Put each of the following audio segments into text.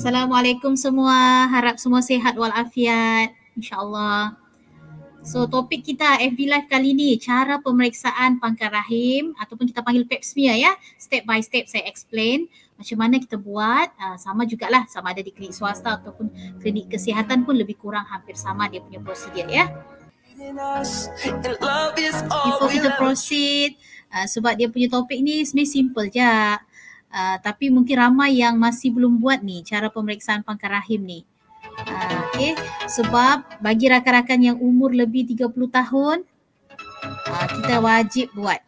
Assalamualaikum semua. Harap semua sihat walafiat. InsyaAllah. So topik kita FB Live kali ni, cara pemeriksaan pangkar rahim ataupun kita panggil pap smear ya. Step by step saya explain macam mana kita buat. Sama jugalah, sama ada di klinik swasta ataupun klinik kesihatan pun lebih kurang hampir sama dia punya prosedur ya. Before kita proceed, sebab dia punya topik ni sebenarnya simple je. Tapi mungkin ramai yang masih belum buat ni cara pemeriksaan pangkar rahim ni. Okay. Sebab bagi rakan-rakan yang umur lebih 30 tahun, kita wajib buat.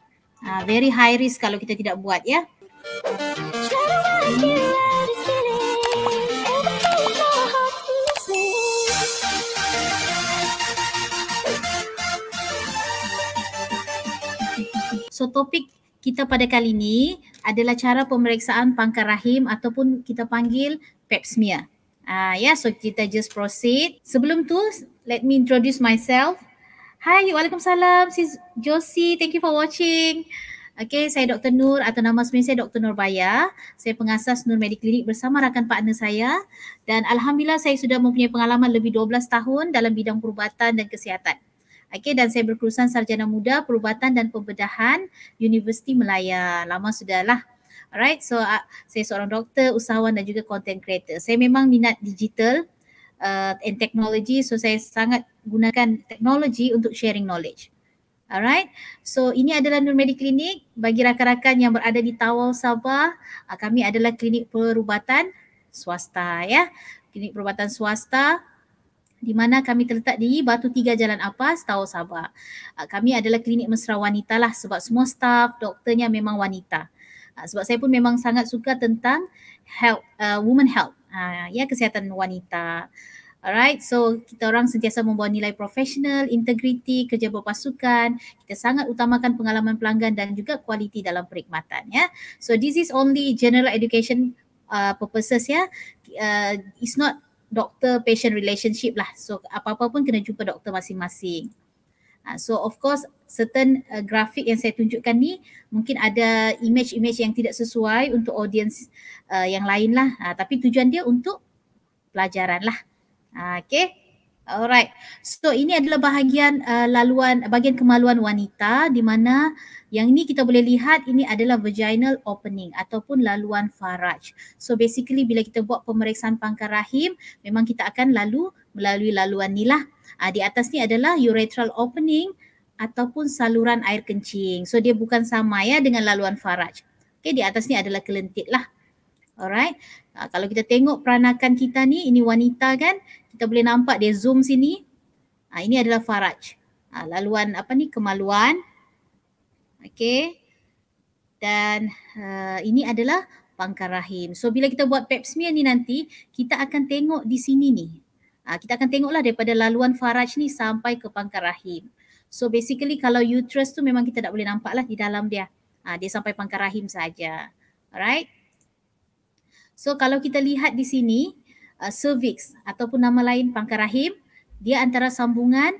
Very high risk kalau kita tidak buat ya. So topik kita pada kali ini adalah cara pemeriksaan pangkar rahim ataupun kita panggil pap smear. So kita just proceed. Sebelum tu, let me introduce myself. Hai, Waalaikumsalam, Sis Josie. Thank you for watching. Okay, saya Dr. Nur atau nama sebenarnya saya Dr. Nurbaya. Saya pengasas Nur Mediclinic bersama rakan partner saya. Dan Alhamdulillah saya sudah mempunyai pengalaman lebih 12 tahun dalam bidang perubatan dan kesihatan. Okay, dan saya berkelulusan sarjana muda perubatan dan pembedahan Universiti Melaya. Lama sudahlah. Alright, so saya seorang doktor, usahawan dan juga content creator. Saya memang minat digital and technology, so saya sangat gunakan teknologi untuk sharing knowledge. Alright, so ini adalah Nur Mediclinic. Bagi rakan-rakan yang berada di Tawau, Sabah, kami adalah klinik perubatan swasta ya. Klinik perubatan swasta di mana kami terletak di Batu Tiga Jalan Apas, Tawau, Sabah. Kami adalah klinik mesra wanita lah sebab semua staff, doktornya memang wanita. Sebab saya pun memang sangat suka tentang health, women health, ya, kesihatan wanita. Alright, so kita orang sentiasa membawa nilai profesional, integriti, kerja berpasukan. Kita sangat utamakan pengalaman pelanggan dan juga kualiti dalam perkhidmatan ya. So this is only general education purposes ya. It's not doctor-patient relationship lah. So apa-apa pun kena jumpa doktor masing-masing. So of course certain grafik yang saya tunjukkan ni mungkin ada image-image yang tidak sesuai untuk audience yang lain lah. Tapi tujuan dia untuk pelajaran lah. Okay. Alright. So ini adalah bahagian bahagian kemaluan wanita di mana yang ini kita boleh lihat ini adalah vaginal opening ataupun laluan faraj. So basically bila kita buat pemeriksaan pangkar rahim memang kita akan melalui laluan ni lah. Di atas ni adalah urethral opening ataupun saluran air kencing. So dia bukan sama ya dengan laluan faraj. Okay, di atas ni adalah kelentit lah. Alright. Kalau kita tengok peranakan kita ni, ini wanita kan, kita boleh nampak dia zoom sini. Ini adalah faraj. Laluan kemaluan. Okay. Dan ini adalah pangkar rahim. So bila kita buat pap smear ni nanti, kita akan tengok di sini ni. Kita akan tengoklah daripada laluan faraj ni sampai ke pangkar rahim. So basically kalau uterus tu memang kita tak boleh nampak lah di dalam dia. Dia sampai pangkar rahim saja. Alright. So kalau kita lihat di sini, cervix ataupun nama lain pangkar rahim, dia antara sambungan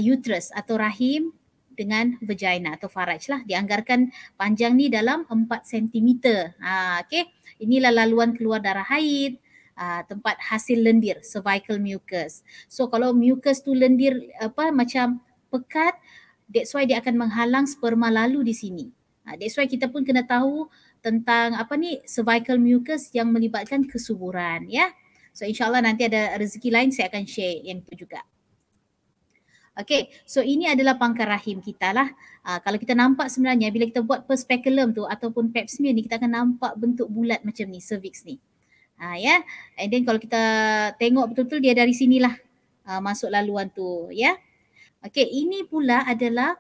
uterus atau rahim dengan vagina atau faraj lah. Dianggarkan panjang ni dalam 4 cm. Okay. Inilah laluan keluar darah haid. Tempat hasil lendir, cervical mucus. So kalau mucus tu lendir macam pekat, that's why dia akan menghalang sperma lalu di sini. That's why kita pun kena tahu tentang cervical mucus yang melibatkan kesuburan ya. So insyaAllah nanti ada rezeki lain saya akan share yang itu juga. Okay, so ini adalah pangkar rahim kita lah. Kalau kita nampak sebenarnya bila kita buat per speculum tu ataupun pap smear ni, kita akan nampak bentuk bulat macam ni, cervix ni. Ya, and then kalau kita tengok betul-betul dia dari sinilah masuk laluan tu ya. Okay, ini pula adalah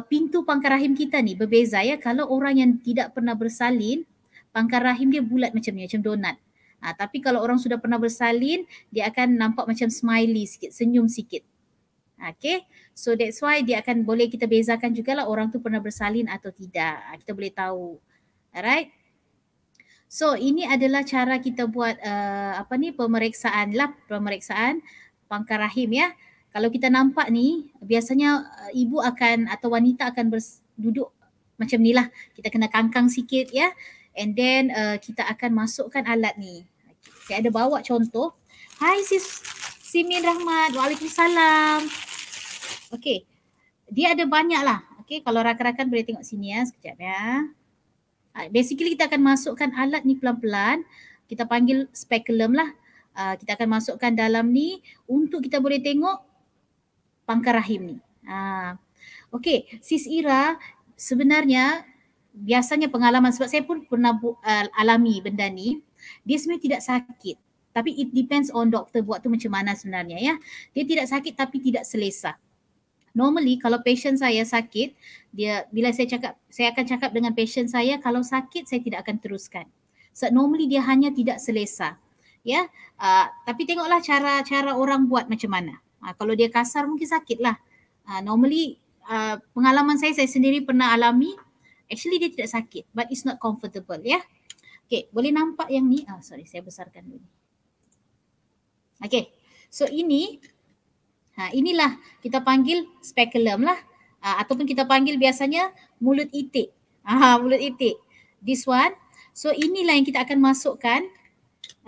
pintu pangkar rahim kita ni berbeza ya. Kalau orang yang tidak pernah bersalin, pangkar rahim dia bulat macam ni, macam donat. Tapi kalau orang sudah pernah bersalin, dia akan nampak macam smiley sikit, senyum sikit. Okay, so that's why dia akan boleh kita bezakan jugalah orang tu pernah bersalin atau tidak. Kita boleh tahu. Alright. So ini adalah cara kita buat pemeriksaan pangkar rahim ya. Kalau kita nampak ni, biasanya ibu akan atau wanita akan duduk macam ni lah. Kita kena kangkang sikit ya. And then kita akan masukkan alat ni. Saya ada bawa contoh. Hai sis Simin Rahmat, waalaikumsalam. Okey, dia ada banyak lah. Okey, kalau rakan-rakan boleh tengok sini ya, sekejap ya. Basically kita akan masukkan alat ni pelan-pelan. Kita panggil speculum lah. Kita akan masukkan dalam ni untuk kita boleh tengok pangkar rahim ni. Okey, Sis Ira, sebenarnya biasanya pengalaman, sebab saya pun pernah alami benda ni, dia sebenarnya tidak sakit. Tapi it depends on doktor buat tu macam mana sebenarnya ya. Dia tidak sakit tapi tidak selesa. Normally kalau patient saya sakit, dia bila saya akan cakap dengan patient saya, kalau sakit saya tidak akan teruskan. So normally dia hanya tidak selesa. Ya. Tapi tengoklah cara orang buat macam mana. Kalau dia kasar mungkin sakitlah. Normally pengalaman saya sendiri pernah alami, actually dia tidak sakit but it's not comfortable ya. Okay, boleh nampak yang ni? Sorry, saya besarkan dulu. Okay, so inilah kita panggil speculum lah, ataupun kita panggil biasanya mulut itik. Mulut itik. This one. So inilah yang kita akan masukkan.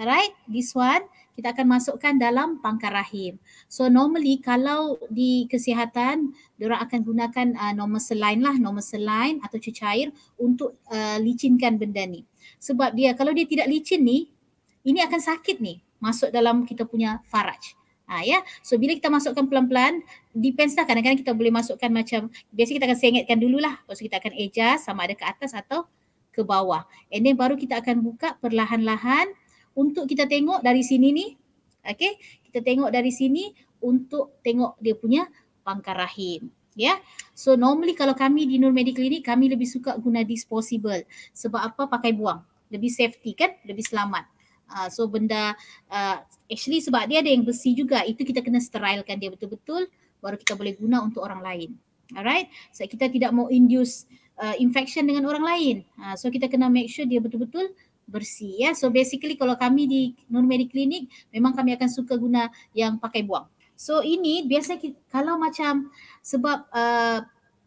Alright, this one kita akan masukkan dalam pangkar rahim. So normally kalau di kesihatan, diorang akan gunakan normal saline atau cecair untuk licinkan benda ni. Sebab kalau dia tidak licin ni, ini akan sakit ni masuk dalam kita punya faraj. Ya, so bila kita masukkan pelan-pelan, depends lah, kadang-kadang kita boleh masukkan macam, biasanya kita akan sengetkan dululah, lepas tu kita akan adjust sama ada ke atas atau ke bawah. And then baru kita akan buka perlahan-lahan untuk kita tengok dari sini ni. Okay, kita tengok dari sini untuk tengok dia punya pangkar rahim. Ya, so normally kalau kami di Nur Medical Clinic, kami lebih suka guna disposable. Sebab apa? Pakai buang. Lebih safety kan, lebih selamat. So benda actually sebab dia ada yang besi juga, itu kita kena sterilkan dia betul-betul baru kita boleh guna untuk orang lain. Alright, so kita tidak mau induce infection dengan orang lain. So kita kena make sure dia betul-betul bersih ya. So basically kalau kami di Nur Medical Clinic memang kami akan suka guna yang pakai buang. So ini biasanya kalau macam sebab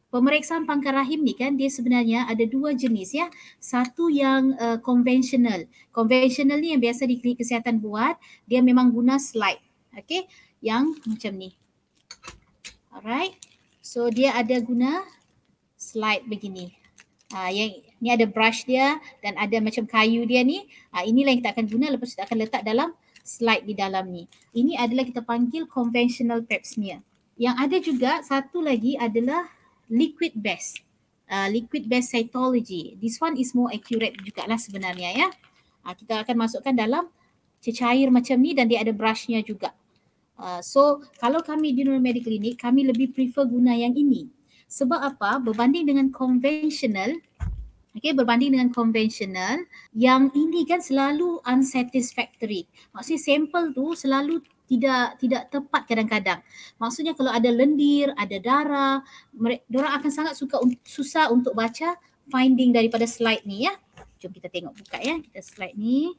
pemeriksaan pangkar rahim ni kan, dia sebenarnya ada dua jenis ya. Satu yang konvensional. Konvensional ni yang biasa di klinik kesihatan buat, dia memang guna slide. Okay, yang macam ni. Alright, so dia ada guna slide begini. Yang ni ada brush dia dan ada macam kayu dia ni. Inilah yang kita akan guna, lepas kita akan letak dalam slide di dalam ni. Ini adalah kita panggil conventional pap smear. Yang ada juga satu lagi adalah liquid based. Liquid based cytology. This one is more accurate jugalah sebenarnya ya. Kita akan masukkan dalam cecair macam ni dan dia ada brushnya juga. So kalau kami di Nur Medical Clinic, kami lebih prefer guna yang ini. Sebab apa? Berbanding dengan konvensional, berbanding dengan konvensional, yang ini kan selalu unsatisfactory. Maksudnya sampel tu selalu tidak tepat kadang-kadang. Maksudnya kalau ada lendir, ada darah, mereka akan sangat susah untuk baca finding daripada slide ni ya. Jom kita tengok buka ya, kita slide ni.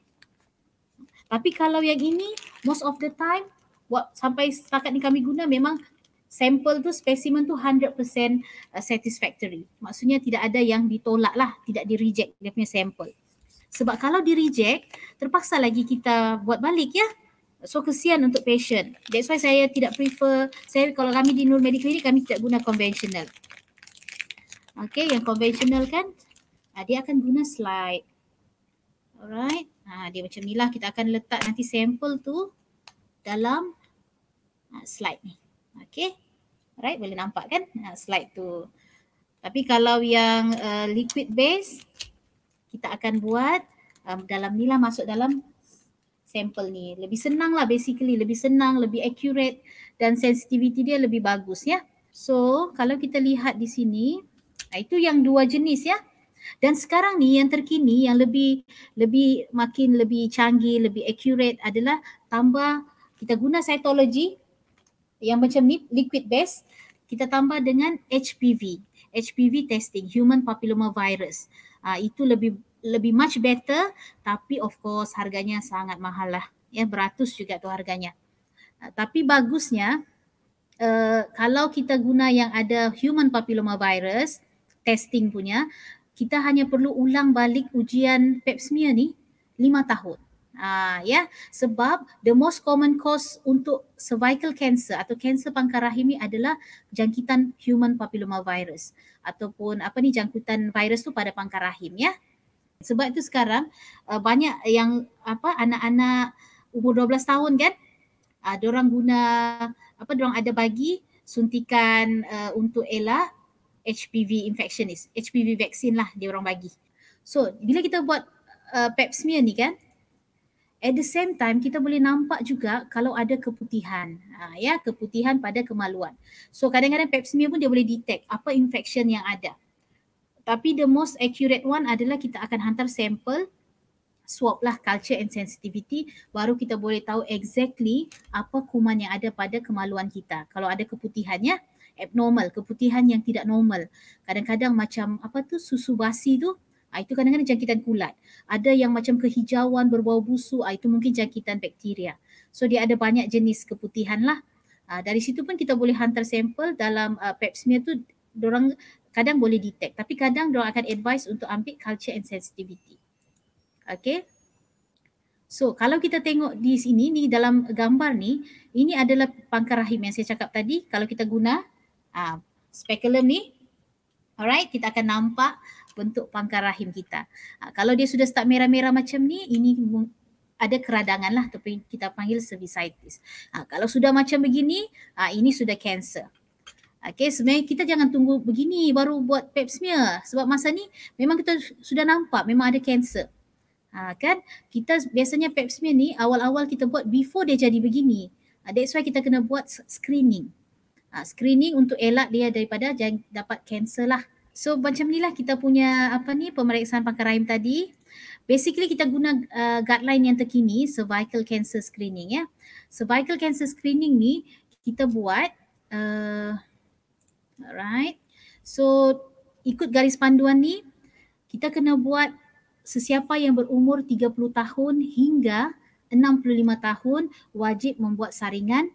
Tapi kalau yang ini most of the time sampai setakat ni kami guna memang sampel tu, spesimen tu 100% satisfactory. Maksudnya tidak ada yang ditolak lah, tidak di-reject dia punya sampel. Sebab kalau di-reject, terpaksa lagi kita buat balik ya. So kesian untuk patient. That's why saya tidak prefer, kalau kami di Nur Medical Clinic, kami tidak guna konvensional. Okay, yang konvensional kan, dia akan guna slide. Alright, dia macam ni lah, kita akan letak nanti sampel tu dalam slide ni. Okay, alright, boleh nampak kan slide tu. Tapi kalau yang liquid base, kita akan buat dalam ni lah, masuk dalam sampel ni. Lebih senang lah basically, lebih senang, lebih accurate dan sensitivity dia lebih bagus ya. So kalau kita lihat di sini, itu yang dua jenis ya. Dan sekarang ni yang terkini, yang makin lebih canggih, lebih accurate adalah tambah, kita guna cytology yang macam ni, liquid base, kita tambah dengan HPV testing, human papilloma virus. Itu lebih much better, tapi of course harganya sangat mahal lah ya, beratus juga tu harganya. Tapi bagusnya kalau kita guna yang ada human papilloma virus testing punya, kita hanya perlu ulang balik ujian pap smear ni 5 tahun. Ya, sebab the most common cause untuk cervical cancer atau kanser pangkar rahim ni adalah jangkitan human papillomavirus ataupun jangkitan virus tu pada pangkar rahim ya. Sebab itu sekarang banyak yang anak-anak umur 12 tahun kan, diorang guna diorang ada bagi suntikan untuk elak HPV infection, HPV vaksin lah diorang bagi. So bila kita buat pap smear ni kan, at the same time kita boleh nampak juga kalau ada keputihan, keputihan pada kemaluan. So kadang-kadang pap smear pun dia boleh detect apa infection yang ada. Tapi the most accurate one adalah kita akan hantar sampel, swab lah culture and sensitivity, baru kita boleh tahu exactly apa kuman yang ada pada kemaluan kita. Kalau ada keputihannya abnormal, keputihan yang tidak normal. Kadang-kadang macam susu basi tu, itu kadang-kadang jangkitan kulat. Ada yang macam kehijauan berbau busuk, itu mungkin jangkitan bakteria. So dia ada banyak jenis keputihan lah. Dari situ pun kita boleh hantar sampel dalam pap smear tu, dorang kadang boleh detect. Tapi kadang dorang akan advise untuk ambil culture and sensitivity. Okay. So kalau kita tengok di sini ni dalam gambar ni, ini adalah pangkar rahim yang saya cakap tadi. Kalau kita guna speculum ni, alright, kita akan nampak bentuk pangkar rahim kita. Kalau dia sudah start merah-merah macam ni, ini ada keradangan lah, tapi kita panggil cervicitis. Kalau sudah macam begini, ini sudah kanser. Okay, sebenarnya kita jangan tunggu begini baru buat pap smear, sebab masa ni memang kita sudah nampak memang ada kanser. Kan kita biasanya pap smear ni awal-awal kita buat before dia jadi begini. That's why kita kena buat screening. Screening untuk elak dia daripada dapat kanser lah. So macam ni lah kita punya pemeriksaan pangkar rahim tadi. Basically kita guna guideline yang terkini, cervical cancer screening ya. Cervical cancer screening ni kita buat alright. So ikut garis panduan ni kita kena buat sesiapa yang berumur 30 tahun hingga 65 tahun wajib membuat saringan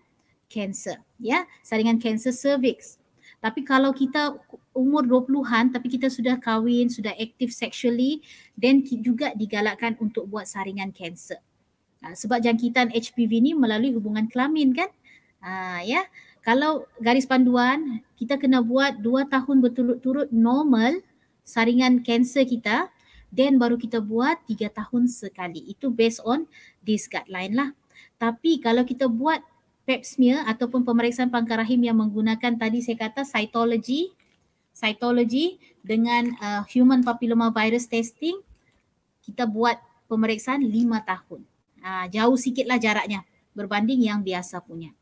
kanser ya, saringan kanser cervix. Tapi kalau kita umur 20-an tapi kita sudah kahwin, sudah aktif sexually, then juga digalakkan untuk buat saringan kanser. Sebab jangkitan HPV ni melalui hubungan kelamin kan. Ya, kalau garis panduan kita kena buat 2 tahun berturut-turut normal saringan kanser kita, then baru kita buat 3 tahun sekali. Itu based on this guideline lah. Tapi kalau kita buat pap smear ataupun pemeriksaan pangkar rahim yang menggunakan tadi saya kata cytology dengan human papillomavirus testing, kita buat pemeriksaan 5 tahun. Jauh sikitlah jaraknya berbanding yang biasa punya.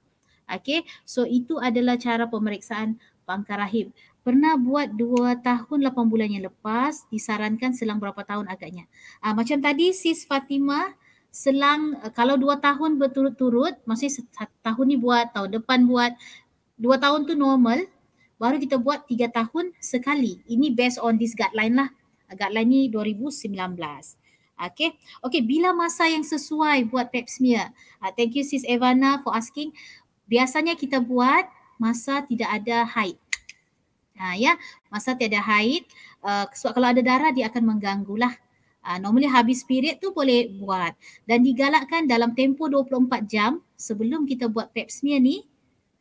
Okay, so itu adalah cara pemeriksaan pangkar rahim. Pernah buat 2 tahun 8 bulan yang lepas, disarankan selang berapa tahun agaknya. Macam tadi Sis Fatimah, selang kalau 2 tahun berturut-turut, maksudnya tahun ni buat, tahun depan buat, 2 tahun tu normal, baru kita buat 3 tahun sekali. Ini based on this guideline lah. Guideline ni 2019. Okay, bila masa yang sesuai buat pap smear? Thank you Sis Evana for asking. Biasanya kita buat masa tidak ada haid. Ya, masa tiada haid, sebab kalau ada darah dia akan mengganggulah. Normally habis period tu boleh buat, dan digalakkan dalam tempoh 24 jam sebelum kita buat pap smear ni,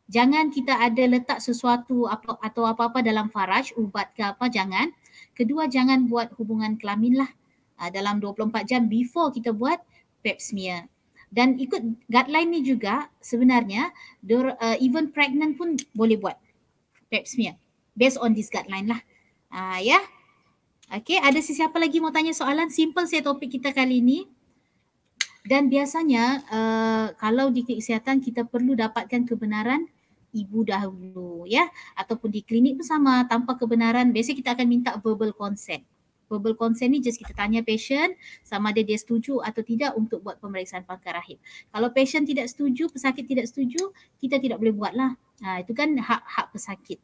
jangan kita ada letak sesuatu atau apa-apa dalam faraj, ubat ke apa, jangan. Kedua, jangan buat hubungan kelamin lah dalam 24 jam before kita buat pap smear. Dan ikut guideline ni juga sebenarnya even pregnant pun boleh buat pap smear based on this guideline lah. Ya. Okay, ada sesiapa lagi mau tanya soalan? Simple saya topik kita kali ini. Dan biasanya kalau di kesihatan kita perlu dapatkan kebenaran ibu dahulu ya, ataupun di klinik pun sama, tanpa kebenaran biasanya kita akan minta verbal consent. Verbal consent ni just kita tanya patient sama ada dia setuju atau tidak untuk buat pemeriksaan pangkar rahim. Kalau patient tidak setuju, pesakit tidak setuju, kita tidak boleh buat lah. Itu kan hak pesakit.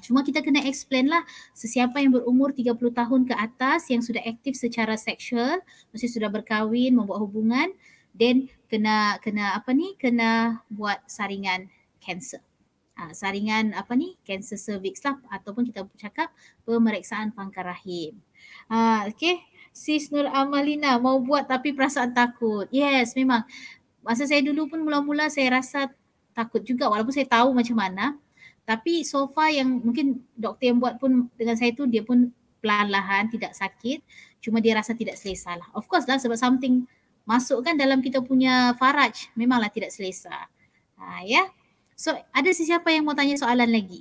Cuma kita kena explain lah, sesiapa yang berumur 30 tahun ke atas yang sudah aktif secara seksual, mesti sudah berkahwin, membuat hubungan, then kena buat saringan kanser. Saringan kanser cervix lah, ataupun kita cakap pemeriksaan pangkar rahim. Okay, Sis Nur Amalina mau buat tapi perasaan takut. Yes, memang. Masa saya dulu pun mula-mula saya rasa takut juga walaupun saya tahu macam mana. Tapi so far yang mungkin doktor yang buat pun dengan saya tu dia pun perlahan-lahan tidak sakit. Cuma dia rasa tidak selesa lah. Of course lah sebab something masuk kan dalam kita punya faraj. Memanglah tidak selesa. Ya. So ada sesiapa yang mau tanya soalan lagi?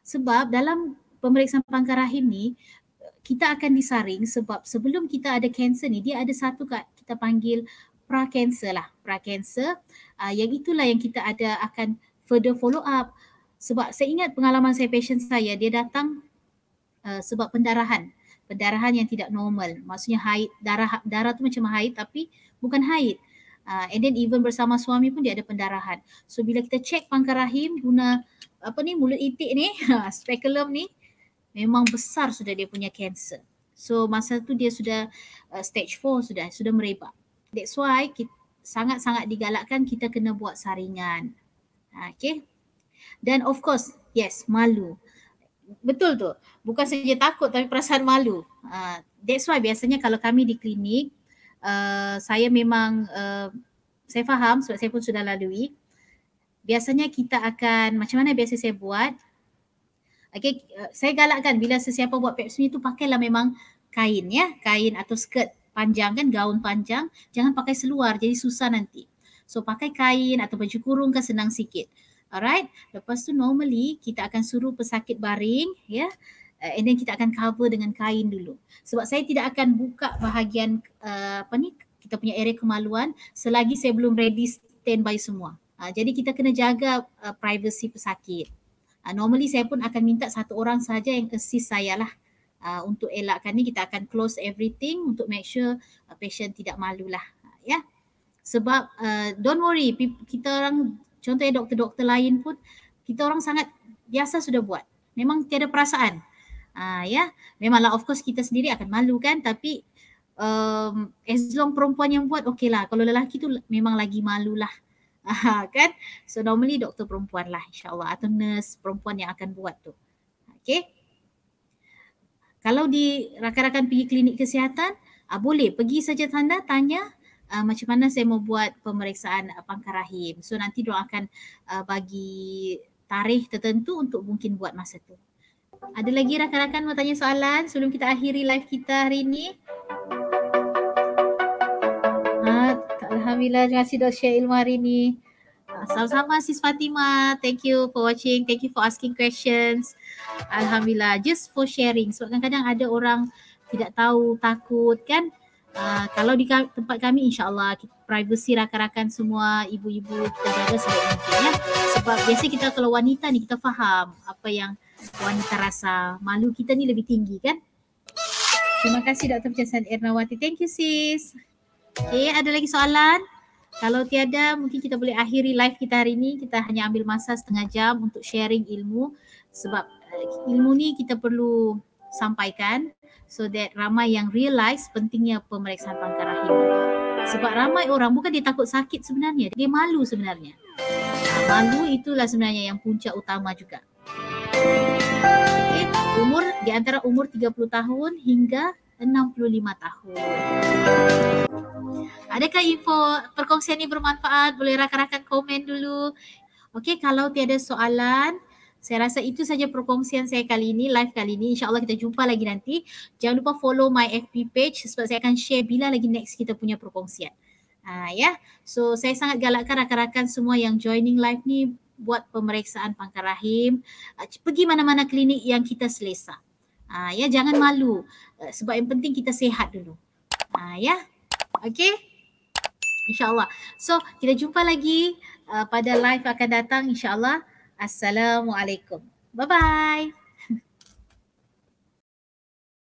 Sebab dalam pemeriksaan pangkar rahim ni kita akan disaring sebab sebelum kita ada kanser ni dia ada satu kita panggil pra-kanser lah. Pra-kanser yang itulah yang kita ada akan further follow up. Sebab saya ingat pengalaman saya patient saya dia datang sebab pendarahan. Pendarahan yang tidak normal. Maksudnya haid, darah tu macam haid tapi bukan haid. And then even bersama suami pun dia ada pendarahan. So bila kita check pangkar rahim guna mulut itik ni, speculum ni, memang besar sudah dia punya kanser. So masa tu dia sudah stage 4 sudah merebak. That's why sangat-sangat digalakkan kita kena buat saringan. Okay. Dan of course, yes, malu. Betul tu. Bukan saja takut tapi perasaan malu. That's why biasanya kalau kami di klinik, saya memang saya faham sebab saya pun sudah lalui. Biasanya kita akan macam mana biasa saya buat. Okay, saya galakkan bila sesiapa buat pap smear tu pakailah memang kain ya, kain atau skirt panjang kan, gaun panjang, jangan pakai seluar jadi susah nanti. So pakai kain atau baju kurung kan senang sikit. Alright, lepas tu normally kita akan suruh pesakit baring ya, and then kita akan cover dengan kain dulu. Sebab saya tidak akan buka bahagian kita punya area kemaluan selagi saya belum ready standby semua. Jadi kita kena jaga privacy pesakit. Normally saya pun akan minta satu orang saja yang assist saya lah. Untuk elakkan ni kita akan close everything untuk make sure patient tidak malu lah. Ya. Sebab don't worry, kita orang contohnya doktor-doktor lain pun kita orang sangat biasa sudah buat. Memang tiada perasaan. Ya, memanglah of course kita sendiri akan malu kan, tapi as long perempuan yang buat okey lah. Kalau lelaki tu memang lagi malu lah. Kan? So normally doktor perempuan lah insyaAllah atau nurse perempuan yang akan buat tu. Okay. Kalau di rakan-rakan pergi klinik kesihatan, boleh pergi saja tanya macam mana saya mau buat pemeriksaan pangkar rahim. So nanti diorang akan bagi tarikh tertentu untuk mungkin buat masa tu. Ada lagi rakan-rakan mau tanya soalan sebelum kita akhiri live kita hari ini? Alhamdulillah, terima kasih dah share ilmu hari ini. Sama-sama Sis Fatimah. Thank you for watching. Thank you for asking questions. Alhamdulillah. Just for sharing. Sebab kadang-kadang ada orang tidak tahu, takut kan. Kalau di tempat kami insyaAllah privacy rakan-rakan semua, ibu-ibu kita jaga sebaik mungkin ya. Sebab biasa kita kalau wanita ni kita faham apa yang wanita rasa. Malu kita ni lebih tinggi kan. Terima kasih Dr. Pencesan Ernawati. Thank you sis. Okay, ada lagi soalan? Kalau tiada, mungkin kita boleh akhiri live kita hari ini. Kita hanya ambil masa setengah jam untuk sharing ilmu. Sebab ilmu ni kita perlu sampaikan so that ramai yang realise pentingnya pemeriksaan pangkar rahim. Sebab ramai orang bukan dia takut sakit sebenarnya, dia malu sebenarnya. Malu itulah sebenarnya yang punca utama juga. Okay. Di antara umur 30 tahun hingga 65 tahun. Adakah info perkongsian ini bermanfaat? Boleh rakan-rakan komen dulu. Okey, kalau tiada soalan, saya rasa itu saja perkongsian saya kali ini, live kali ini. InsyaAllah kita jumpa lagi nanti. Jangan lupa follow my FB page sebab saya akan share bila lagi next kita punya perkongsian. Ya, so saya sangat galakkan rakan-rakan semua yang joining live ni buat pemeriksaan pangkar rahim. Pergi mana-mana klinik yang kita selesa. Ya, jangan malu sebab yang penting kita sihat dulu. Ya, okey. InsyaAllah. So, kita jumpa lagi pada live akan datang insyaAllah. Assalamualaikum. Bye-bye.